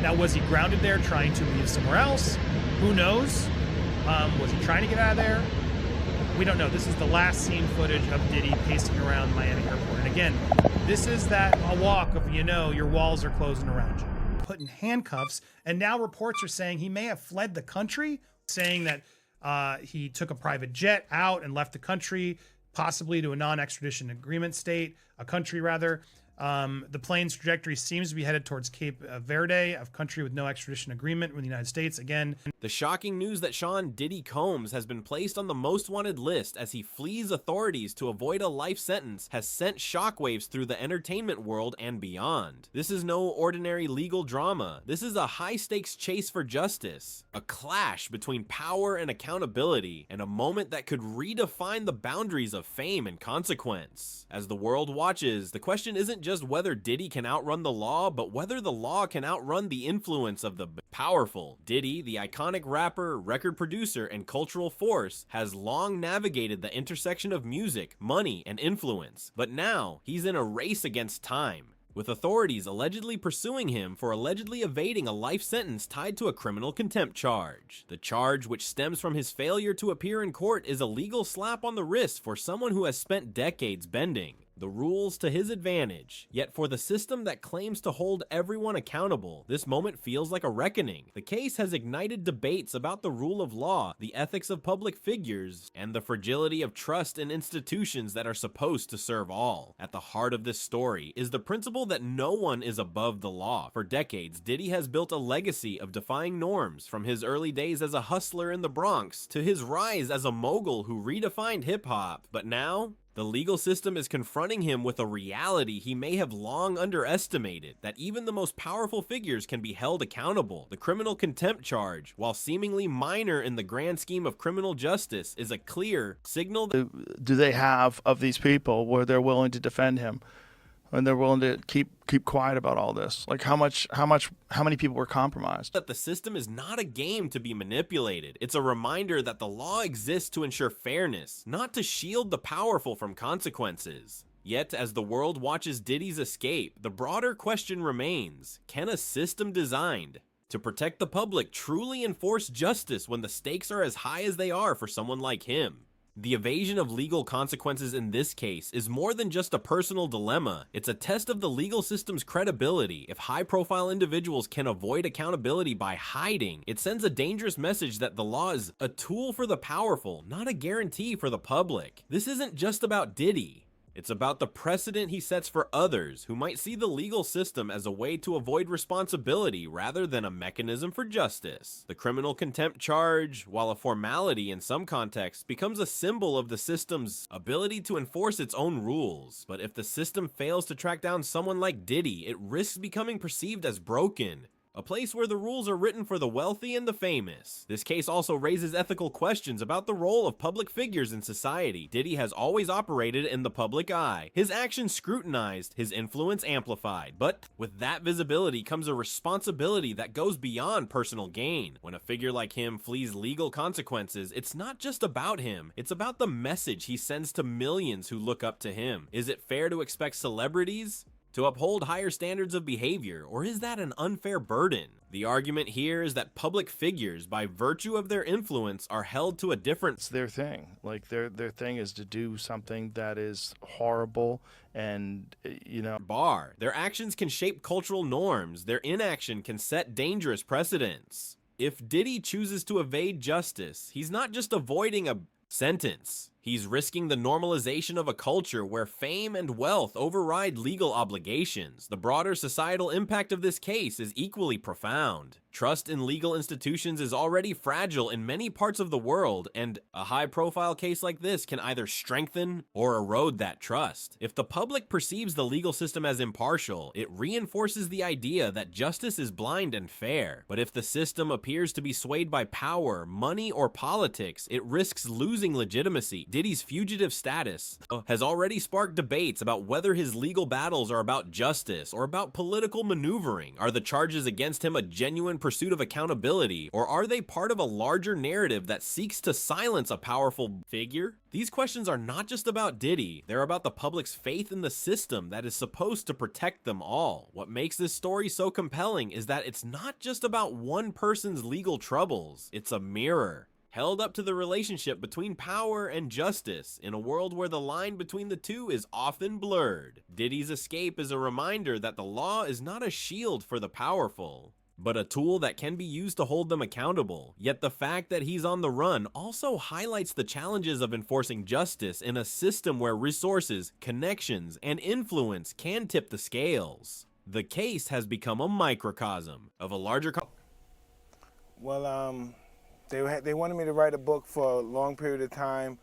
Now, was he grounded there trying to leave somewhere else? Who knows? Was he trying to get out of there? We don't know. This is the last seen footage of Diddy pacing around Miami airport. And again, this is that a walk of, your walls are closing around you. Put in handcuffs. And now reports are saying he may have fled the country, saying that he took a private jet out and left the country, possibly to a non-extradition agreement state, a country rather. The plane's trajectory seems to be headed towards Cape Verde, a country with no extradition agreement with the United States. Again, the shocking news that Sean Diddy Combs has been placed on the most wanted list as he flees authorities to avoid a life sentence has sent shockwaves through the entertainment world and beyond. This is no ordinary legal drama. This is a high-stakes chase for justice, a clash between power and accountability, and a moment that could redefine the boundaries of fame and consequence. As the world watches, the question isn't just whether Diddy can outrun the law, but whether the law can outrun the influence of the powerful. Diddy, the iconic rapper, record producer, and cultural force, has long navigated the intersection of music, money, and influence. But now, he's in a race against time, with authorities allegedly pursuing him for allegedly evading a life sentence tied to a criminal contempt charge. The charge, which stems from his failure to appear in court, is a legal slap on the wrist for someone who has spent decades bending the rules to his advantage. Yet for the system that claims to hold everyone accountable, this moment feels like a reckoning. The case has ignited debates about the rule of law, the ethics of public figures, and the fragility of trust in institutions that are supposed to serve all. At the heart of this story is the principle that no one is above the law. For decades, Diddy has built a legacy of defying norms, from his early days as a hustler in the Bronx to his rise as a mogul who redefined hip-hop. But now, the legal system is confronting him with a reality he may have long underestimated, that even the most powerful figures can be held accountable. The criminal contempt charge, while seemingly minor in the grand scheme of criminal justice, is a clear signal that do they have of these people where they're willing to defend him and they're willing to keep quiet about all this. Like how many people were compromised? That the system is not a game to be manipulated. It's a reminder that the law exists to ensure fairness, not to shield the powerful from consequences. Yet, as the world watches Diddy's escape, the broader question remains: can a system designed to protect the public truly enforce justice when the stakes are as high as they are for someone like him? The evasion of legal consequences in this case is more than just a personal dilemma. It's a test of the legal system's credibility. If high-profile individuals can avoid accountability by hiding, it sends a dangerous message that the law is a tool for the powerful, not a guarantee for the public. This isn't just about Diddy. It's about the precedent he sets for others who might see the legal system as a way to avoid responsibility rather than a mechanism for justice. The criminal contempt charge, while a formality in some contexts, becomes a symbol of the system's ability to enforce its own rules. But if the system fails to track down someone like Diddy, it risks becoming perceived as broken. A place where the rules are written for the wealthy and the famous. This case also raises ethical questions about the role of public figures in society. Diddy has always operated in the public eye, his actions scrutinized, his influence amplified. But with that visibility comes a responsibility that goes beyond personal gain. When a figure like him flees legal consequences, it's not just about him, it's about the message he sends to millions who look up to him. Is it fair to expect celebrities to uphold higher standards of behavior, or is that an unfair burden? The argument here is that public figures, by virtue of their influence, are held to a different... It's their thing. Like, their thing is to do something that is horrible and, bar. Their actions can shape cultural norms. Their inaction can set dangerous precedents. If Diddy chooses to evade justice, he's not just avoiding a sentence. He's risking the normalization of a culture where fame and wealth override legal obligations. The broader societal impact of this case is equally profound. Trust in legal institutions is already fragile in many parts of the world, and a high-profile case like this can either strengthen or erode that trust. If the public perceives the legal system as impartial, it reinforces the idea that justice is blind and fair. But if the system appears to be swayed by power, money, or politics, it risks losing legitimacy. Diddy's fugitive status has already sparked debates about whether his legal battles are about justice or about political maneuvering. Are the charges against him a genuine pursuit of accountability, or are they part of a larger narrative that seeks to silence a powerful figure? These questions are not just about Diddy, they're about the public's faith in the system that is supposed to protect them all. What makes this story so compelling is that it's not just about one person's legal troubles, it's a mirror held up to the relationship between power and justice in a world where the line between the two is often blurred. Diddy's escape is a reminder that the law is not a shield for the powerful, but a tool that can be used to hold them accountable. Yet the fact that he's on the run also highlights the challenges of enforcing justice in a system where resources, connections, and influence can tip the scales. The case has become a microcosm of a larger Well, they wanted me to write a book for a long period of time,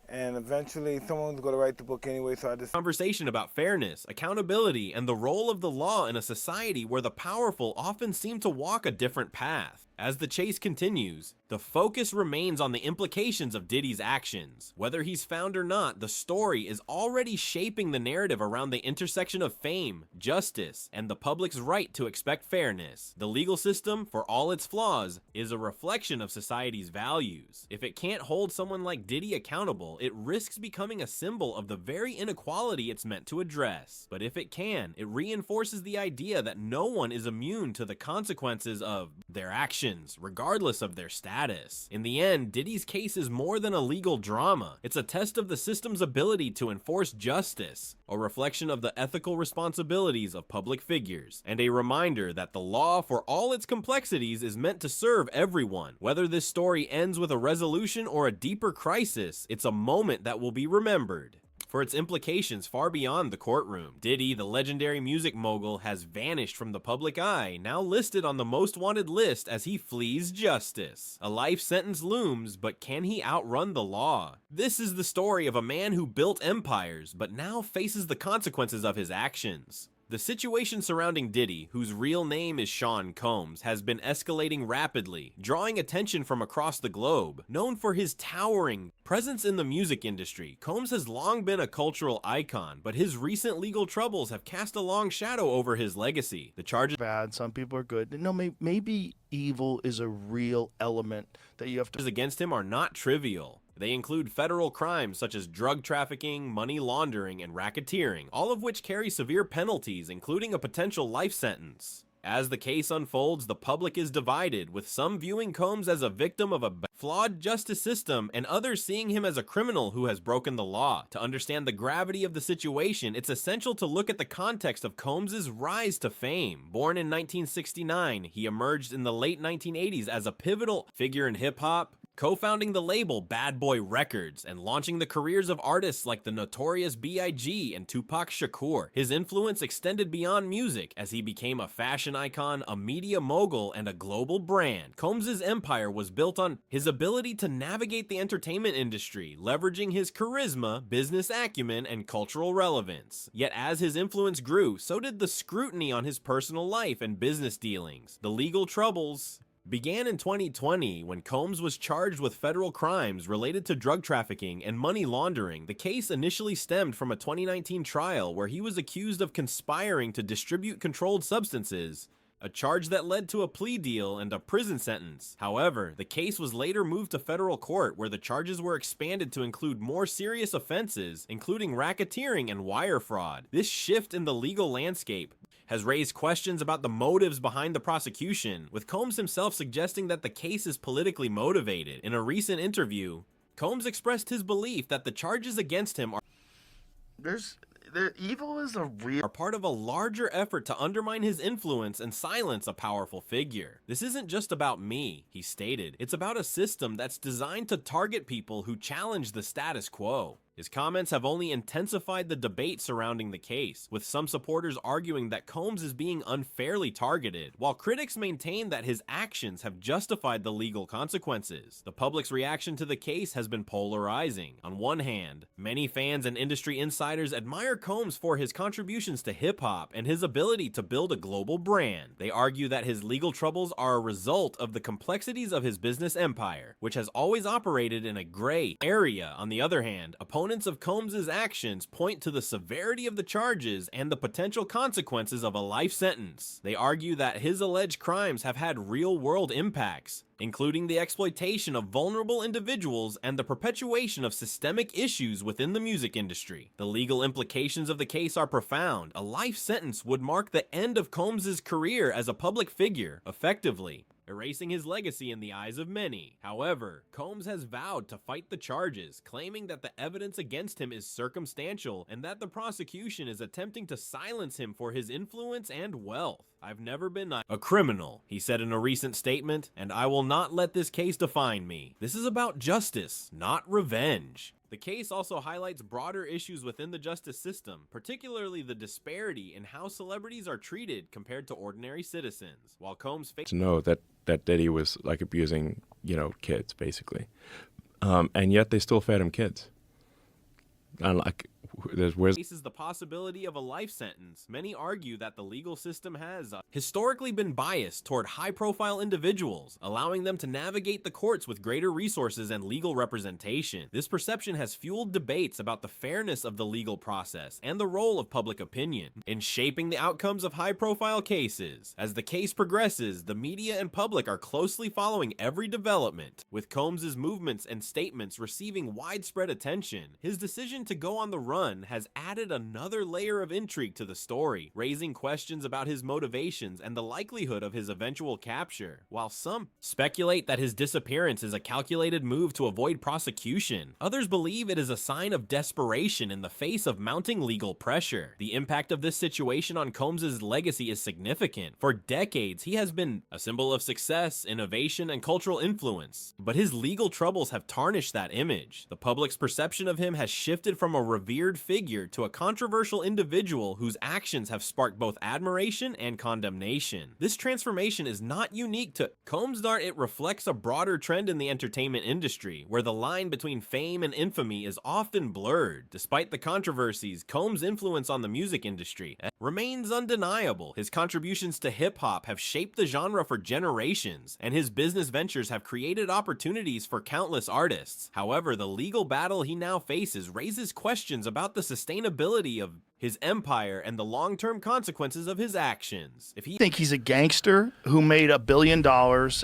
and eventually someone was going to write the book anyway, so I just... Conversation about fairness, accountability, and the role of the law in a society where the powerful often seem to walk a different path. As the chase continues, the focus remains on the implications of Diddy's actions. Whether he's found or not, the story is already shaping the narrative around the intersection of fame, justice, and the public's right to expect fairness. The legal system, for all its flaws, is a reflection of society's values. If it can't hold someone like Diddy accountable, it risks becoming a symbol of the very inequality it's meant to address. But if it can, it reinforces the idea that no one is immune to the consequences of their actions, regardless of their status. In the end, Diddy's case is more than a legal drama. It's a test of the system's ability to enforce justice, a reflection of the ethical responsibilities of public figures, and a reminder that the law, for all its complexities, is meant to serve everyone. Whether this story ends with a resolution or a deeper crisis, it's a moment that will be remembered for its implications far beyond the courtroom. Diddy, the legendary music mogul, has vanished from the public eye, now listed on the most wanted list as he flees justice. A life sentence looms, but can he outrun the law? This is the story of a man who built empires, but now faces the consequences of his actions. The situation surrounding Diddy, whose real name is Sean Combs, has been escalating rapidly, drawing attention from across the globe. Known for his towering presence in the music industry, Combs has long been a cultural icon, but his recent legal troubles have cast a long shadow over his legacy. The charges Bad, some people are good. No, maybe evil is a real element that you have to... against him are not trivial. They include federal crimes such as drug trafficking, money laundering, and racketeering, all of which carry severe penalties, including a potential life sentence. As the case unfolds, the public is divided, with some viewing Combs as a victim of a flawed justice system and others seeing him as a criminal who has broken the law. To understand the gravity of the situation, it's essential to look at the context of Combs' rise to fame. Born in 1969, he emerged in the late 1980s as a pivotal figure in hip-hop, co-founding the label Bad Boy Records and launching the careers of artists like the Notorious B.I.G. and Tupac Shakur. His influence extended beyond music as he became a fashion icon, a media mogul, and a global brand. Combs' empire was built on his ability to navigate the entertainment industry, leveraging his charisma, business acumen, and cultural relevance. Yet as his influence grew, so did the scrutiny on his personal life and business dealings. The legal troubles began in 2020 when Combs was charged with federal crimes related to drug trafficking and money laundering. The case initially stemmed from a 2019 trial where he was accused of conspiring to distribute controlled substances, a charge that led to a plea deal and a prison sentence. However, the case was later moved to federal court where the charges were expanded to include more serious offenses, including racketeering and wire fraud. This shift in the legal landscape has raised questions about the motives behind the prosecution, with Combs himself suggesting that the case is politically motivated. In a recent interview, Combs expressed his belief that the charges against him evil is a real... are part of a larger effort to undermine his influence and silence a powerful figure. This isn't just about me, he stated. It's about a system that's designed to target people who challenge the status quo. His comments have only intensified the debate surrounding the case, with some supporters arguing that Combs is being unfairly targeted, while critics maintain that his actions have justified the legal consequences. The public's reaction to the case has been polarizing. On one hand, many fans and industry insiders admire Combs for his contributions to hip-hop and his ability to build a global brand. They argue that his legal troubles are a result of the complexities of his business empire, which has always operated in a gray area. On the other hand, opponents of Combs' actions point to the severity of the charges and the potential consequences of a life sentence. They argue that his alleged crimes have had real-world impacts, including the exploitation of vulnerable individuals and the perpetuation of systemic issues within the music industry. The legal implications of the case are profound. A life sentence would mark the end of Combs' career as a public figure, effectively erasing his legacy in the eyes of many. However, Combs has vowed to fight the charges, claiming that the evidence against him is circumstantial and that the prosecution is attempting to silence him for his influence and wealth. "I've never been a criminal," he said in a recent statement, "and I will not let this case define me. This is about justice, not revenge." The case also highlights broader issues within the justice system, particularly the disparity in how celebrities are treated compared to ordinary citizens. While Combs to know that Diddy was like abusing, kids basically, and yet they still fed him kids. And like, faces the possibility of a life sentence, many argue that the legal system has historically been biased toward high-profile individuals, allowing them to navigate the courts with greater resources and legal representation. This perception has fueled debates about the fairness of the legal process and the role of public opinion in shaping the outcomes of high-profile cases. As the case progresses, the media and public are closely following every development, with Combs' movements and statements receiving widespread attention. His decision to go on the run has added another layer of intrigue to the story, raising questions about his motivations and the likelihood of his eventual capture. While some speculate that his disappearance is a calculated move to avoid prosecution, others believe it is a sign of desperation in the face of mounting legal pressure. The impact of this situation on Combs' legacy is significant. For decades, he has been a symbol of success, innovation, and cultural influence, but his legal troubles have tarnished that image. The public's perception of him has shifted from a revered figure to a controversial individual whose actions have sparked both admiration and condemnation. This transformation is not unique to Combs. It reflects a broader trend in the entertainment industry, where the line between fame and infamy is often blurred. Despite the controversies, Combs' influence on the music industry remains undeniable. His contributions to hip-hop have shaped the genre for generations, and his business ventures have created opportunities for countless artists. However, the legal battle he now faces raises questions about the sustainability of his empire and the long-term consequences of his actions. If he think he's a gangster who made $1 billion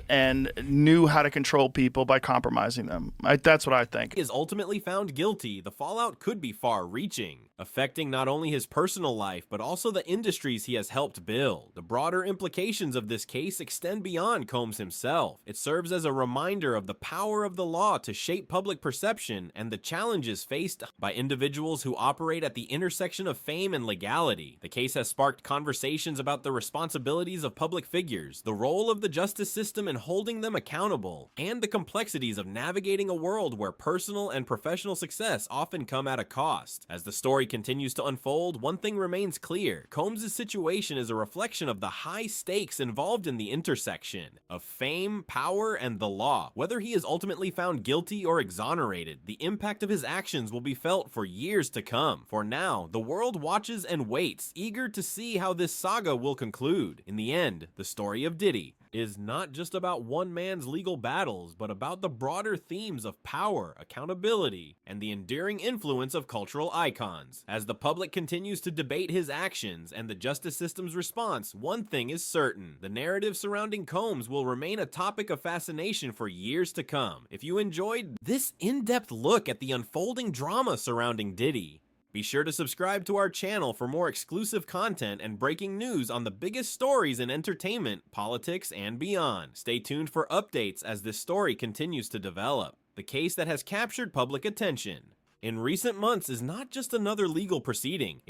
and knew how to control people by compromising them. That's what I think. is ultimately found guilty, the fallout could be far-reaching, affecting not only his personal life, but also the industries he has helped build. The broader implications of this case extend beyond Combs himself. It serves as a reminder of the power of the law to shape public perception and the challenges faced by individuals who operate at the intersection of fame and legality. The case has sparked conversations about the responsibilities of public figures, the role of the justice system in holding them accountable, and the complexities of navigating a world where personal and professional success often come at a cost. As the story continues to unfold, one thing remains clear. Combs' situation is a reflection of the high stakes involved in the intersection of fame, power, and the law. Whether he is ultimately found guilty or exonerated, the impact of his actions will be felt for years to come. For now, the world watches and waits, eager to see how this saga will conclude. In the end, the story of Diddy is not just about one man's legal battles, but about the broader themes of power, accountability, and the enduring influence of cultural icons. As the public continues to debate his actions and the justice system's response, one thing is certain: the narrative surrounding Combs will remain a topic of fascination for years to come. If you enjoyed this in-depth look at the unfolding drama surrounding Diddy, be sure to subscribe to our channel for more exclusive content and breaking news on the biggest stories in entertainment, politics, and beyond. Stay tuned for updates as this story continues to develop. The case that has captured public attention in recent months is not just another legal proceeding.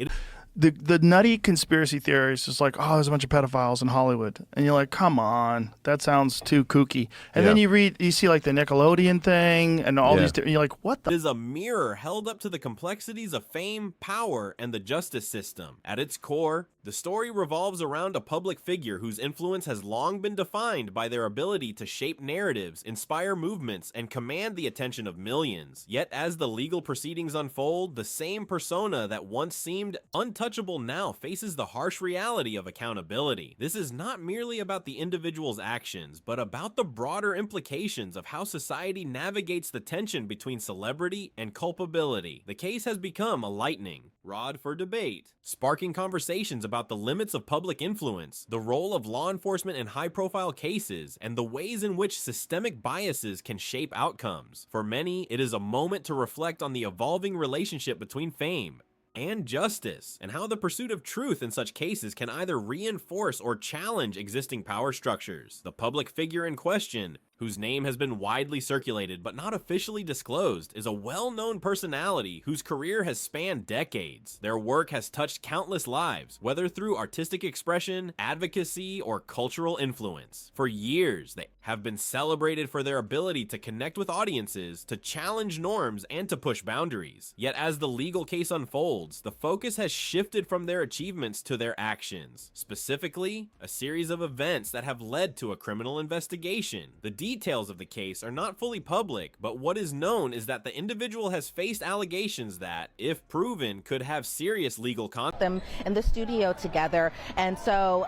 the nutty conspiracy theories is like, oh, there's a bunch of pedophiles in Hollywood, and you're like, come on, that sounds too kooky. And then you see like the Nickelodeon thing and all these, and you're like, what the? It is a mirror held up to the complexities of fame, power, and the justice system. At its core, the story revolves around a public figure whose influence has long been defined by their ability to shape narratives, inspire movements, and command the attention of millions. Yet as the legal proceedings unfold, the same persona that once seemed untouchable now faces the harsh reality of accountability. This is not merely about the individual's actions, but about the broader implications of how society navigates the tension between celebrity and culpability. The case has become a lightning rod for debate, sparking conversations about the limits of public influence, the role of law enforcement in high-profile cases, and the ways in which systemic biases can shape outcomes. For many, it is a moment to reflect on the evolving relationship between fame and justice, and how the pursuit of truth in such cases can either reinforce or challenge existing power structures. The public figure in question, whose name has been widely circulated but not officially disclosed, is a well-known personality whose career has spanned decades. Their work has touched countless lives, whether through artistic expression, advocacy, or cultural influence. For years, they have been celebrated for their ability to connect with audiences, to challenge norms, and to push boundaries. Yet as the legal case unfolds, the focus has shifted from their achievements to their actions. Specifically, a series of events that have led to a criminal investigation. The details of the case are not fully public, but what is known is that the individual has faced allegations that, if proven, could have serious legal consequences. Them in the studio together, and so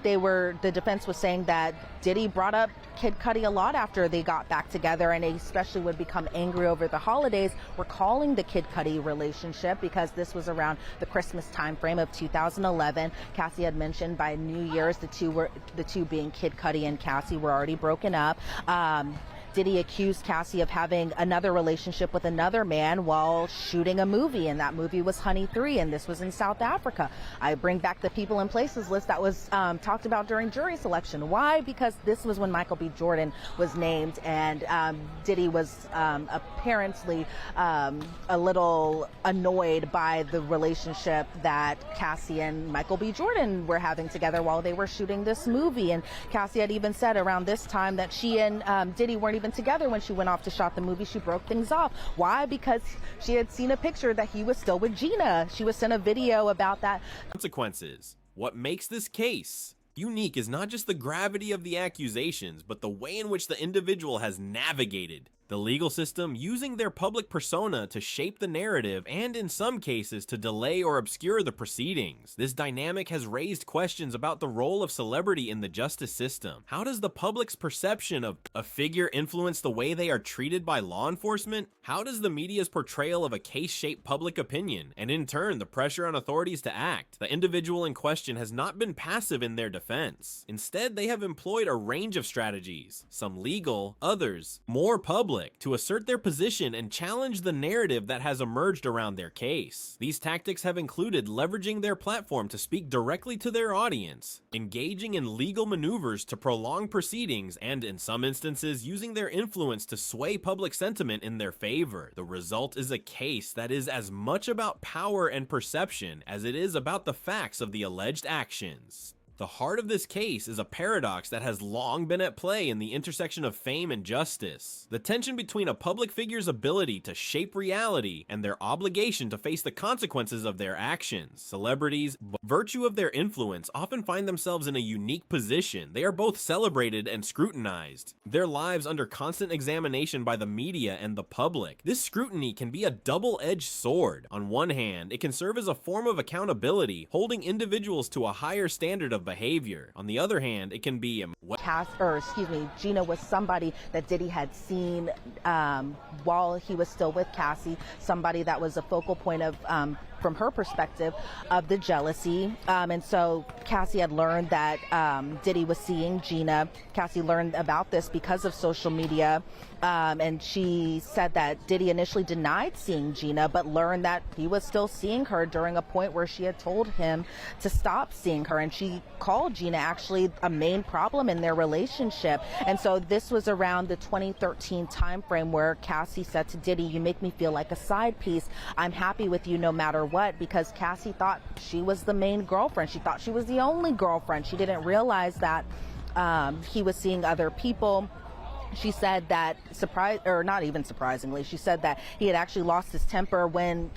the defense was saying that Diddy brought up Kid Cudi a lot after they got back together, and especially would become angry over the holidays, recalling the Kid Cudi relationship because this was around the Christmas time frame of 2011. Cassie had mentioned by New Year's the two being Kid Cudi and Cassie were already broken up. Diddy accused Cassie of having another relationship with another man while shooting a movie, and that movie was Honey 3, and this was in South Africa. I bring back the People and Places list that was talked about during jury selection. Why? Because this was when Michael B. Jordan was named, and Diddy was apparently a little annoyed by the relationship that Cassie and Michael B. Jordan were having together while they were shooting this movie. And Cassie had even said around this time that she and Diddy weren't even together when she went off to shot the movie. She broke things off. Why? Because she had seen a picture that he was still with Gina. She was sent a video about that. Consequences. What makes this case unique is not just the gravity of the accusations, but the way in which the individual has navigated the legal system, using their public persona to shape the narrative and, in some cases, to delay or obscure the proceedings. This dynamic has raised questions about the role of celebrity in the justice system. How does the public's perception of a figure influence the way they are treated by law enforcement? How does the media's portrayal of a case shape public opinion, and in turn, the pressure on authorities to act? The individual in question has not been passive in their defense. Instead, they have employed a range of strategies, some legal, others more public, to assert their position and challenge the narrative that has emerged around their case. These tactics have included leveraging their platform to speak directly to their audience, engaging in legal maneuvers to prolong proceedings, and in some instances using their influence to sway public sentiment in their favor. The result is a case that is as much about power and perception as it is about the facts of the alleged actions. The heart of this case is a paradox that has long been at play in the intersection of fame and justice. The tension between a public figure's ability to shape reality and their obligation to face the consequences of their actions. Celebrities, by virtue of their influence, often find themselves in a unique position. They are both celebrated and scrutinized, their lives under constant examination by the media and the public. This scrutiny can be a double-edged sword. On one hand, it can serve as a form of accountability, holding individuals to a higher standard of behavior. On the other hand, it can be Gina was somebody that Diddy had seen while he was still with Cassie, somebody that was a focal point of from her perspective of the jealousy, and so Cassie had learned that Diddy was seeing Gina. Cassie learned about this because of social media, and she said that Diddy initially denied seeing Gina, but learned that he was still seeing her during a point where she had told him to stop seeing her, and she called Gina actually a main problem in their relationship. And so this was around the 2013 time frame where Cassie said to Diddy, "You make me feel like a side piece. I'm happy with you no matter what, because Cassie thought she was the main girlfriend. She thought she was the only girlfriend. She didn't realize that he was seeing other people. She said that, not even surprisingly, she said that he had actually lost his temper when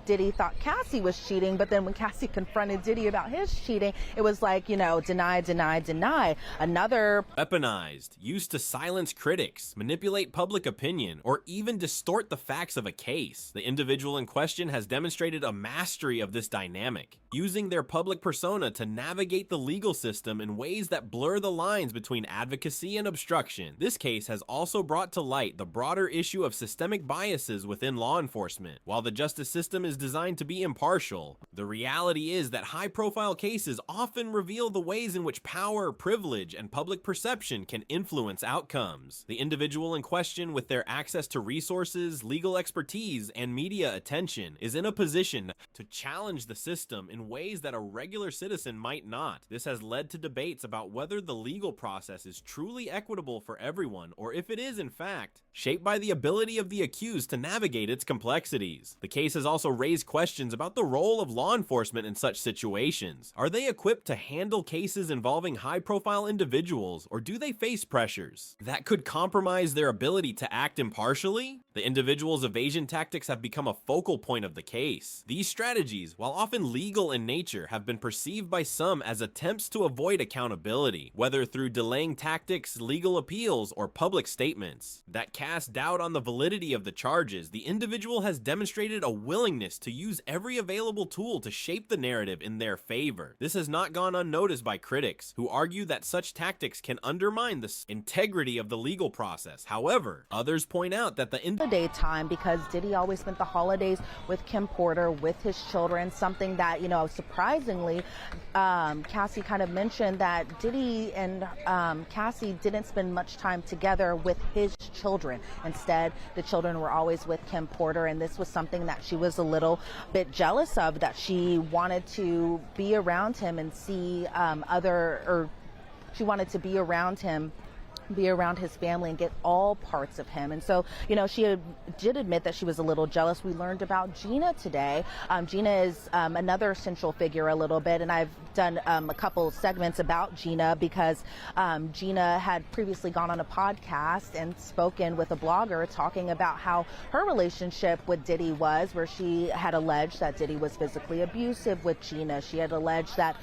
Diddy thought Cassie was cheating, but then when Cassie confronted Diddy about his cheating, it was like, deny, deny, deny. Another weaponized, used to silence critics, manipulate public opinion, or even distort the facts of a case. The individual in question has demonstrated a mastery of this dynamic, using their public persona to navigate the legal system in ways that blur the lines between advocacy and obstruction. This case has also brought to light the broader issue of systemic biases within law enforcement. While the justice system is designed to be impartial, the reality is that high-profile cases often reveal the ways in which power, privilege, and public perception can influence outcomes. The individual in question, with their access to resources, legal expertise, and media attention, is in a position to challenge the system in ways that a regular citizen might not. This has led to debates about whether the legal process is truly equitable for everyone, or if it is, in fact, shaped by the ability of the accused to navigate its complexities. The case has also raised questions about the role of law enforcement in such situations. Are they equipped to handle cases involving high-profile individuals, or do they face pressures that could compromise their ability to act impartially? The individual's evasion tactics have become a focal point of the case. These strategies, while often legal in nature, have been perceived by some as attempts to avoid accountability, whether through delaying tactics, legal appeals, or public statements that cast doubt on the validity of the charges. The individual has demonstrated a willingness to use every available tool to shape the narrative in their favor. This has not gone unnoticed by critics, who argue that such tactics can undermine the integrity of the legal process. However, others point out that the holiday time, because Diddy always spent the holidays with Kim Porter, with his children, something that, surprisingly, Cassie kind of mentioned that Diddy and Cassie didn't spend much time together with his children. Instead, the children were always with Kim Porter, and this was something that she was a little bit jealous of, that she wanted to be around him and see she wanted to be around him, be around his family and get all parts of him. And so, she did admit that she was a little jealous. We learned about Gina today. Gina is another central figure a little bit, and I've done a couple segments about Gina because Gina had previously gone on a podcast and spoken with a blogger talking about how her relationship with Diddy was, where she had alleged that Diddy was physically abusive with Gina. She had alleged that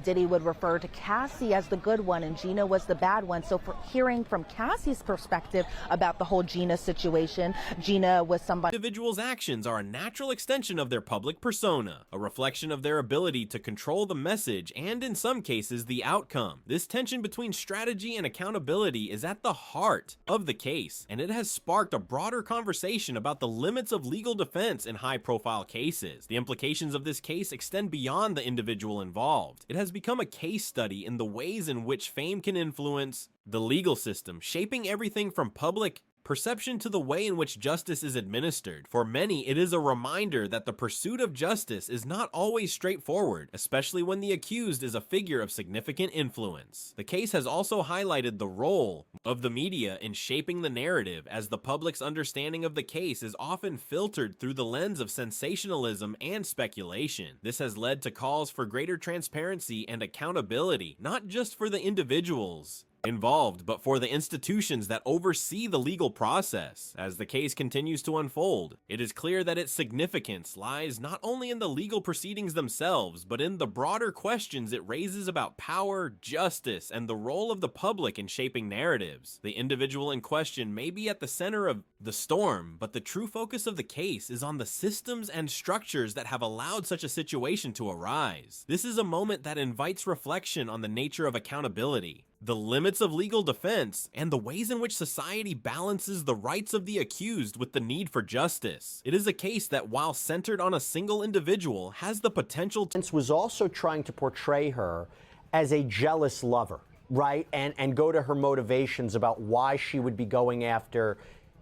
Diddy would refer to Cassie as the good one and Gina was the bad one. So for hearing from Cassie's perspective about the whole Gina situation, Gina was somebody. Individuals' actions are a natural extension of their public persona, a reflection of their ability to control the message and, in some cases, the outcome. This tension between strategy and accountability is at the heart of the case, and it has sparked a broader conversation about the limits of legal defense in high-profile cases. The implications of this case extend beyond the individual involved. It has become a case study in the ways in which fame can influence the legal system, shaping everything from public perception to the way in which justice is administered. For many, it is a reminder that the pursuit of justice is not always straightforward, especially when the accused is a figure of significant influence. The case has also highlighted the role of the media in shaping the narrative, as the public's understanding of the case is often filtered through the lens of sensationalism and speculation. This has led to calls for greater transparency and accountability, not just for the individuals involved, but for the institutions that oversee the legal process. As the case continues to unfold, it is clear that its significance lies not only in the legal proceedings themselves, but in the broader questions it raises about power, justice, and the role of the public in shaping narratives. The individual in question may be at the center of the storm, but the true focus of the case is on the systems and structures that have allowed such a situation to arise. This is a moment that invites reflection on the nature of accountability, the limits of legal defense, and the ways in which society balances the rights of the accused with the need for justice. It is a case that, while centered on a single individual, has the potential to was also trying to portray her as a jealous lover, right? And go to her motivations about why she would be going after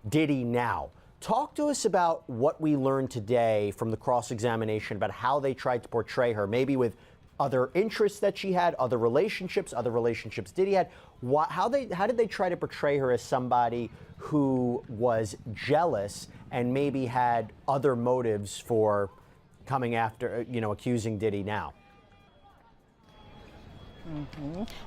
Diddy now. Talk to us about what we learned today from the cross-examination about how they tried to portray her, maybe with other interests that she had, other relationships Diddy had. How did they try to portray her as somebody who was jealous and maybe had other motives for coming after, accusing Diddy now?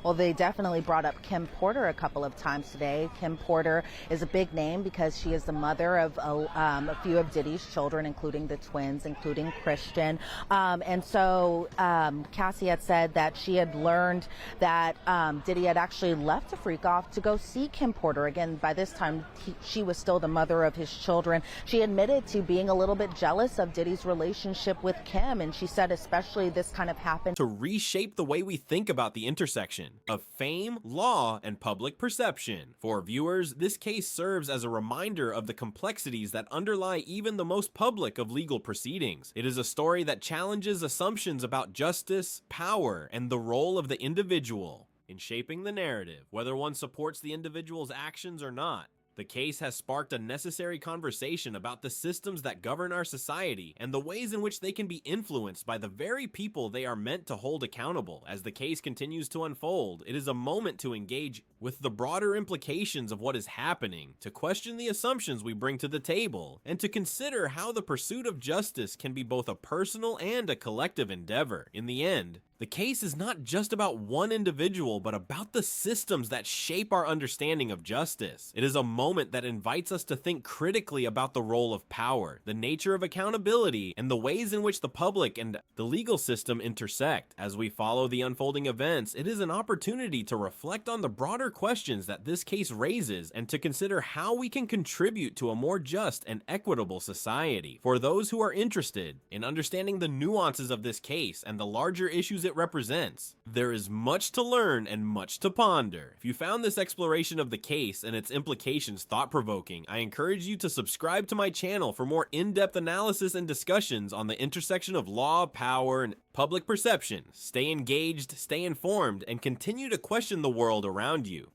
Well, they definitely brought up Kim Porter a couple of times today. Kim Porter is a big name because she is the mother of a few of Diddy's children, including the twins, including Christian. And so Cassie had said that she had learned that Diddy had actually left to freak off to go see Kim Porter. Again, by this time, she was still the mother of his children. She admitted to being a little bit jealous of Diddy's relationship with Kim, and she said especially this kind of happened to reshape the way we think about the intersection of fame, law, and public perception. For viewers, this case serves as a reminder of the complexities that underlie even the most public of legal proceedings. It is a story that challenges assumptions about justice, power, and the role of the individual in shaping the narrative, whether one supports the individual's actions or not. The case has sparked a necessary conversation about the systems that govern our society and the ways in which they can be influenced by the very people they are meant to hold accountable. As the case continues to unfold, it is a moment to engage with the broader implications of what is happening, to question the assumptions we bring to the table, and to consider how the pursuit of justice can be both a personal and a collective endeavor. In the end, the case is not just about one individual, but about the systems that shape our understanding of justice. It is a moment that invites us to think critically about the role of power, the nature of accountability, and the ways in which the public and the legal system intersect. As we follow the unfolding events, it is an opportunity to reflect on the broader questions that this case raises and to consider how we can contribute to a more just and equitable society. For those who are interested in understanding the nuances of this case and the larger issues it represents, there is much to learn and much to ponder. If you found this exploration of the case and its implications thought-provoking, I encourage you to subscribe to my channel for more in-depth analysis and discussions on the intersection of law, power, and public perception. Stay engaged, stay informed, and continue to question the world around you.